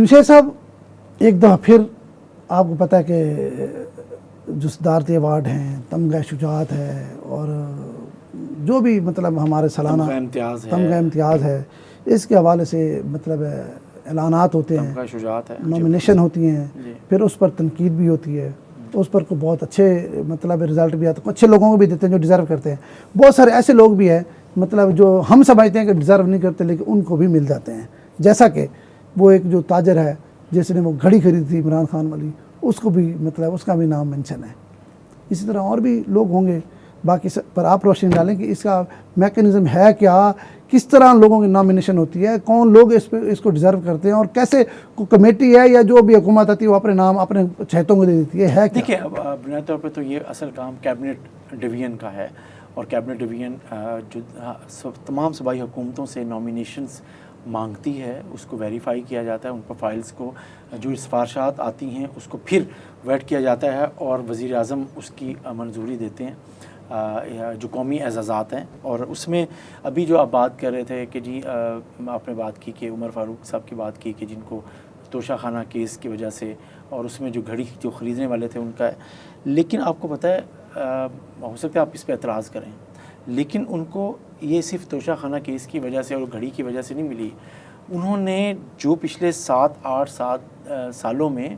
जमशेद साहब, एक दफ़ा फिर आपको पता है कि जो सदारती अवार्ड हैं, तमगा शुजात है और जो भी मतलब हमारे सालाना तमगा इम्तियाज़ है, इसके हवाले से मतलब ऐलानात होते हैं, नॉमिनेशन होती हैं, फिर उस पर तनकीद भी होती है, उस पर को बहुत अच्छे मतलब रिज़ल्ट भी आते हैं, अच्छे लोगों को भी देते हैं जो डिज़र्व करते हैं। बहुत सारे ऐसे लोग भी हैं मतलब जो हम समझते हैं कि डिज़र्व नहीं करते लेकिन उनको भी मिल जाते हैं। जैसा कि वो एक जो ताजर है जिसने वो घड़ी खरीदी थी इमरान खान वाली, उसको भी मतलब उसका भी नाम मेंशन है। इसी तरह और भी लोग होंगे, बाकी पर आप रोशनी डालें कि इसका मैकेनिज़्म है क्या, किस तरह लोगों की नॉमिनेशन होती है, कौन लोग इसको डिज़र्व करते हैं और कैसे कमेटी है या जो भी हुकूमत आती है वो अपने नाम अपने चहेतों को दे देती है क्या? देखिए, अब बुनियादी तौर पे तो ये असल काम कैबिनेट डिवीज़न का है और कैबिनेट डिवीज़न जो तमाम सूबाई हुकूमतों से नॉमिनेशंस मांगती है, उसको वेरीफाई किया जाता है, उन पर फाइल्स को जो सिफारशात आती हैं उसको फिर वेट किया जाता है और वज़ीर आज़म उसकी मंजूरी देते हैं, जो कौमी एजाज़ात हैं। और उसमें अभी जो आप बात कर रहे थे कि जी आपने बात की कि उमर फ़ारूक साहब की बात की कि जिनको तोशा खाना केस की वजह से और उसमें जो घड़ी जो ख़रीदने वाले थे उनका है, लेकिन आपको पता है हो सकता है आप इस पर एतराज़ करें, लेकिन उनको ये सिर्फ तोशा खाना केस की वजह से और घड़ी की वजह से नहीं मिली। उन्होंने जो पिछले 7 सालों में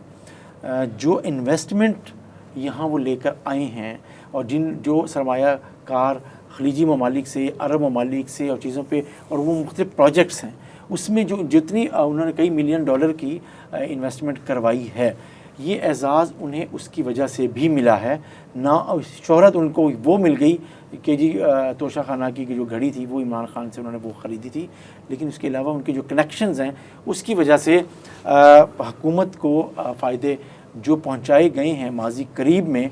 जो इन्वेस्टमेंट यहाँ वो लेकर आए हैं और जो सरमायाकार खलीजी ममालिक से, अरब ममालिक से और चीज़ों पे और वो मुख्तलिफ प्रोजेक्ट्स हैं, उसमें जो जितनी उन्होंने कई मिलियन डॉलर की इन्वेस्टमेंट करवाई है, ये एजाज़ उन्हें उसकी वजह से भी मिला है ना। शोहरत उनको वो मिल गई कि जी तोशा खाना की जो घड़ी थी वो इमरान खान से उन्होंने वो ख़रीदी थी, लेकिन उसके अलावा उनके जो कनेक्शंस हैं उसकी वजह से हुकूमत को फ़ायदे जो पहुंचाए गए हैं माजी करीब में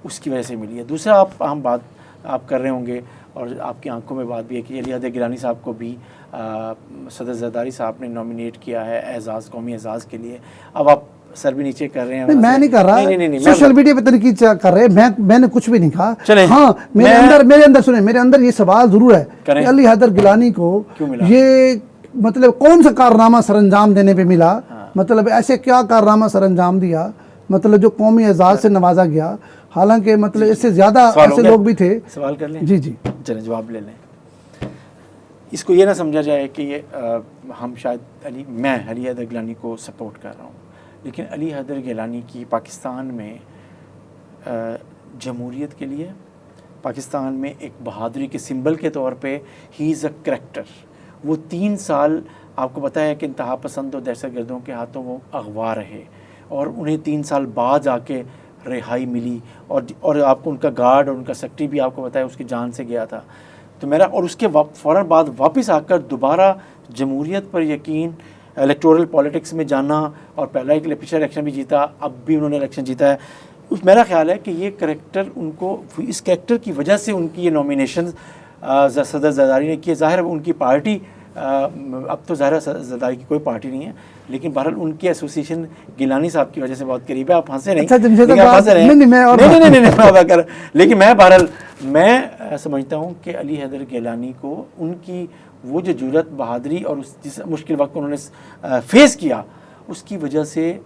उसकी वजह से मिली है। दूसरा हम बात आप कर रहे होंगे और आपकी आंखों में बात भी है कि अली हैदर गिलानी साहब को भी सदर ज़रदारी साहब ने नॉमिनेट किया है एजाज़, कौमी एजाज़ के लिए। अब आप सर भी नीचे कर रहे हैं। मैं नहीं कर रहा, नहीं, सोशल मीडिया पे तनकीद कर रहे हैं, मैंने कुछ भी नहीं कहा। हाँ, मेरे अंदर सुने, मेरे अंदर ये सवाल जरूर है कि अली हैदर गिलानी को ये मतलब कौन सा कारनामा सरअंजाम देने पे मिला, मतलब ऐसे क्या कारनामा सरअंजाम दिया मतलब जो कौमी एजाज़ से नवाजा गया, हालांकि मतलब इससे ज़्यादा ऐसे लोग भी थे। सवाल कर लें? जी चलें जवाब ले लें। इसको ये ना समझा जाए कि ये हम शायद मैं अली हैदर गिलानी को सपोर्ट कर रहा हूँ, लेकिन अली हैदर गिलानी की पाकिस्तान में जमहूरियत के लिए, पाकिस्तान में एक बहादुरी के सिंबल के तौर पे ही इज़ अ करैक्टर। वो 3 साल आपको पता है कि इंतहा पसंद और दहशतगर्दों के हाथों वो अगवा रहे और उन्हें 3 साल बाद आके रिहाई मिली और आपको उनका गार्ड और उनका सेक्रेटरी भी आपको पता है उसकी जान से गया था। तो मेरा और उसके फ़ौरन बाद वापस आकर दोबारा जमहूरियत पर यकीन, इलेक्टोरल पॉलिटिक्स में जाना और पहला पिछला इलेक्शन भी जीता, अब भी उन्होंने इलेक्शन जीता है। मेरा ख्याल है कि ये करैक्टर उनको, इस करैक्टर की वजह से उनकी ये नॉमिनेशन सदर ज़रदारी ने की। ज़ाहिर उनकी पार्टी अब तो ज़ाहिर ज़रदारी की कोई पार्टी नहीं है, लेकिन बहरहाल उनकी एसोसिएशन गिलानी साहब की वजह से बहुत करीब है। आप हंसे नहीं, लेकिन मैं बहरहाल मैं समझता हूँ कि अली हैदर गिलानी को उनकी वो जो जुर्रत, बहादुरी और उस जिस मुश्किल वक्त को उन्होंने फेस किया उसकी वजह से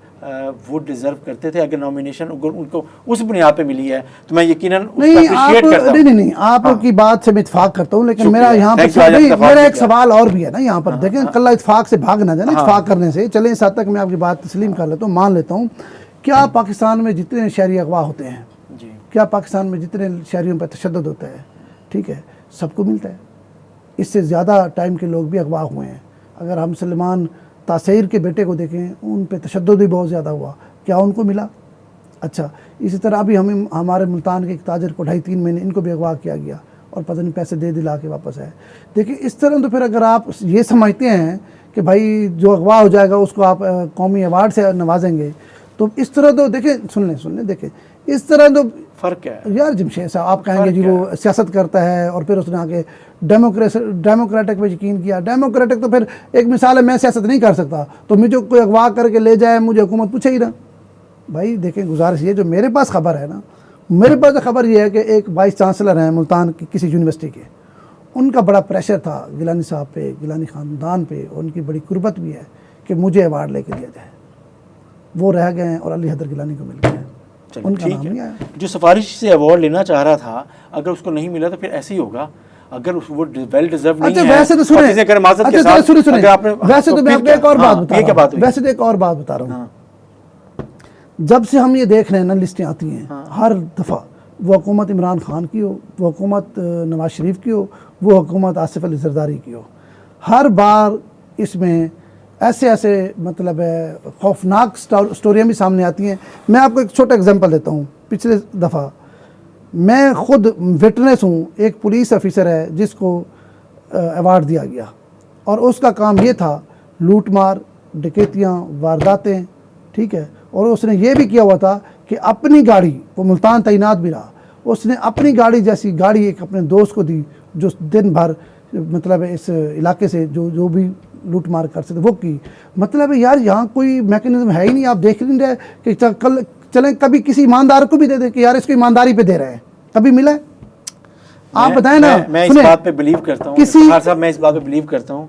वो डिज़र्व करते थे। अगर नॉमिनेशन उनको उस बुनियाद पे मिली है तो मैं यकीनन नहीं आपकी बात से मैं इत्फाक करता हूँ, लेकिन मेरा यहाँ पर मेरा एक सवाल और भी है ना यहाँ पर। देखें कल्ला इत्फाक से भाग ना जाए, इत्फाक करने से चले इस हद तक मैं आपकी बात तस्लीम कर लेता हूँ, मान लेता हूँ। क्या पाकिस्तान में जितने शहरी अगवा होते हैं, क्या पाकिस्तान में जितने शहरियों पर तशद्दुद होता है, ठीक है, सबको मिलता है? इससे ज़्यादा टाइम के लोग भी अगवा हुए हैं। अगर हम सलमान तासीर के बेटे को देखें, उन पे तशद्दुद भी बहुत ज़्यादा हुआ, क्या उनको मिला? अच्छा, इसी तरह अभी हमारे मुल्तान के एक ताजर को 2.5-3 महीने इनको भी अगवा किया गया और पता नहीं पैसे दे दिला के वापस आए। देखिए इस तरह तो फिर अगर आप ये समझते हैं कि भाई जो अगवा हो जाएगा उसको आप कौमी अवार्ड से नवाजेंगे, तो इस तरह तो देखें, सुन लें देखें, इस तरह तो फ़र्क है यार। जमशेद साहब आप कहेंगे जी वो सियासत करता है और फिर उसने आगे डेमोक्रेटिक पे यकीन किया। डेमोक्रेटिक तो फिर एक मिसाल है, मैं सियासत नहीं कर सकता तो मुझे कोई अगवा करके ले जाए, मुझे हुकूमत पूछे ही ना। भाई देखें, गुजारिश ये जो मेरे पास खबर है ना, मेरे पास खबर ये है कि एक वाइस चांसलर हैं मुल्तान की किसी यूनिवर्सिटी के, उनका बड़ा प्रेशर था गिलानी साहब पे, गिलानी ख़ानदान पे, और उनकी बड़ी कुर्बत भी है کہ مجھے ایوارڈ لے کے دیا جائے، وہ رہ گئے ہیں اور علی حیدر گیلانی کو مل گیا ہے، ان کا نام نہیں آیا۔ جو سفارش سے ایوارڈ لینا چاہ رہا تھا اگر اس کو نہیں ملا تو پھر ایسے ہی ہوگا، اگر وہ ویل ڈیزرو نہیں ہے۔ ویسے تو سنیں، ویسے تو میں آپ کو ایک اور بات بتا رہا ہوں، ویسے تو ایک اور بات بتا رہا ہوں، جب سے ہم یہ دیکھ رہے ہیں نا لسٹیں آتی ہیں ہر دفعہ، وہ حکومت عمران خان کی ہو، وہ حکومت نواز شریف کی ہو، وہ حکومت آصف علی زرداری کی ہو، ہر بار اس میں ایسے مطلب خوفناک سٹوریاں بھی سامنے آتی ہیں۔ میں آپ کو ایک چھوٹا اگزامپل دیتا ہوں، پچھلے دفعہ میں خود وٹنس ہوں، ایک پولیس آفیسر ہے جس کو ایوارڈ دیا گیا اور اس کا کام یہ تھا لوٹ مار، ڈکیتیاں، وارداتیں، ٹھیک ہے، اور اس نے یہ بھی کیا ہوا تھا کہ اپنی گاڑی، وہ ملتان تعینات بھی رہا، اس نے اپنی گاڑی جیسی گاڑی ایک اپنے دوست کو دی جو دن بھر مطلب اس علاقے سے جو بھی لوٹ مار کر سکتے وہ کی۔ مطلب یار یہاں کوئی میکنزم ہے ہی نہیں، آپ دیکھ نہیں رہے کہ چلیں کبھی کسی ایماندار کو بھی دے دیں کہ یار اس کو ایمانداری پہ دے رہے ہیں، کبھی ملا ہے؟ آپ بتائیں نا۔ میں اس بات پہ بلیو کرتا ہوں خان صاحب، میں اس بات پہ بلیو کرتا ہوں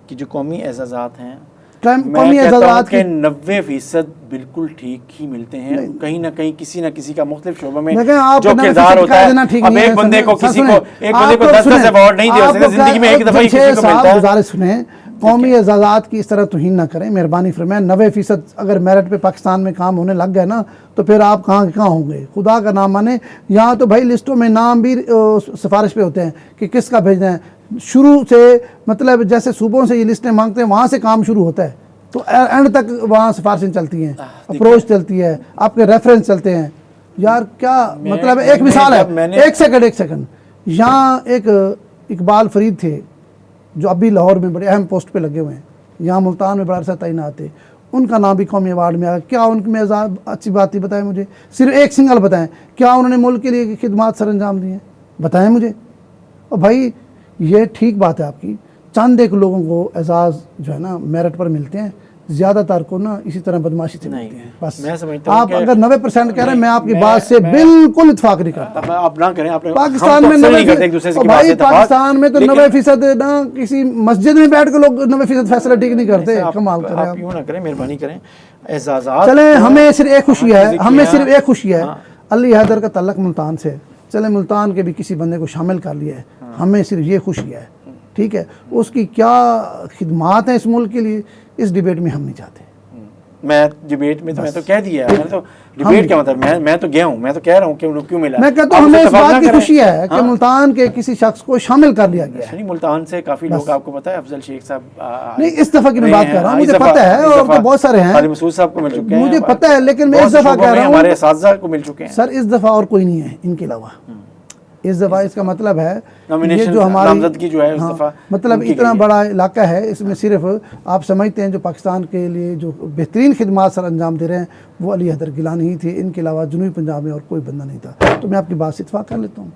کہ جو قومی اعزازات ہیں، میں کہتا ہوں کہ 90% بالکل ٹھیک ہی ملتے ہیں، کہیں نہ کہیں کسی نہ کسی کا مختلف شعبوں میں جو کردار ہوتا ہے۔ اب ایک بندے کو 10 ایوارڈ نہیں دے سکتے زندگی میں، ایک دفعہ ہی کسی کو ملتا ہے۔ گزارش سنیں، قومی اعزازات کی اس طرح توہین نہ کریں، مہربانی فرمائیں۔ 90% اگر میرٹ پہ پاکستان میں کام ہونے لگ گئے نا تو پھر آپ کہاں ہوں گے؟ خدا کا نام مانے، یہاں تو بھائی لسٹوں میں نام بھی سفارش پہ ہوتے ہیں کہ کس کا بھیجنا ہے، شروع سے مطلب جیسے صوبوں سے یہ لسٹیں مانگتے ہیں وہاں سے کام شروع ہوتا ہے تو اینڈ تک وہاں سفارشیں چلتی ہیں، اپروچ چلتی ہے، آپ کے ریفرنس چلتے ہیں۔ یار کیا مطلب ہے؟ ایک مثال ہے، ایک سیکنڈ، یہاں ایک اقبال فرید تھے جو ابھی لاہور میں بڑے اہم پوسٹ پہ لگے ہوئے ہیں، یہاں ملتان میں بڑا عرصہ تعینات تھے، ان کا نام بھی قومی ایوارڈ میں آیا۔ کیا ان میں اچھی بات ہی بتائیں مجھے، صرف ایک سنگل بتائیں، کیا انہوں نے ملک کے لیے خدمات سر انجام دی ہیں؟ بتائیں مجھے۔ اور بھائی یہ ٹھیک بات ہے آپ کی، چند ایک لوگوں کو اعزاز جو ہے نا میرٹ پر ملتے ہیں، زیادہ تر کو نا اسی طرح بدماشی سے ملتے ہیں۔ بس میں سمجھتا ہوں آپ اگر 90% کہہ رہے ہیں، میں آپ کی بات سے بالکل اتفاق نہیں کرتا۔ آپ نہ کریں، پاکستان میں 90% نا کسی مسجد میں بیٹھ کے لوگ 90% فیصلہ ٹھیک نہیں کرتے۔ کمال کریں آپ، یوں نہ کریں، مہربانی کریں۔ اعزازات چلیں، ہمیں صرف ایک خوشی ہے، علی حیدر کا تعلق ملتان سے، چلیں ملتان کے بھی کسی بندے کو شامل کر لیا ہے، ہمیں صرف یہ خوشی ہے، ٹھیک ہے۔ اس کی کیا خدمات ہیں اس ملک کے لیے، اس ڈیبیٹ میں ہم نہیں جاتے۔ میں ڈیبیٹ میں تو میں تو کہہ دیا ہے، میں تو ڈیبیٹ کیا مطلب، میں تو گیا ہوں، میں تو کہہ رہا ہوں کہ انہوں کیوں ملا۔ میں کہتا ہوں ہمیں اس بات کی خوشی ہے کہ ملتان کے کسی شخص کو شامل کر لیا گیا ہے۔ ملتان سے کافی لوگ، آپ کو پتہ ہے افضل شیخ صاحب، نہیں اس دفعہ کی میں بات کر رہا ہوں، مجھے پتہ ہے، اور بہت سارے ہیں، علی مسعود صاحب کو مل چکے ہیں، مجھے پتہ ہے، لیکن میں اس دفعہ کہہ رہا ہوں ہمارے اساتذہ کو مل چکے ہیں سر، اس دفعہ اور کوئی نہیں ہے ان کے علاوہ۔ اس دفعہ اس کا مطلب ہے یہ جو ہماری نامزدگی جو ہے اس دفعہ مطلب اتنا بڑا علاقہ ہے، اس میں صرف آپ سمجھتے ہیں جو پاکستان کے لیے جو بہترین خدمات سر انجام دے رہے ہیں وہ علی حیدر گیلانی ہی تھے، ان کے علاوہ جنوبی پنجاب میں اور کوئی بندہ نہیں تھا۔ تو میں آپ کی بات سے اتفاق کر لیتا ہوں۔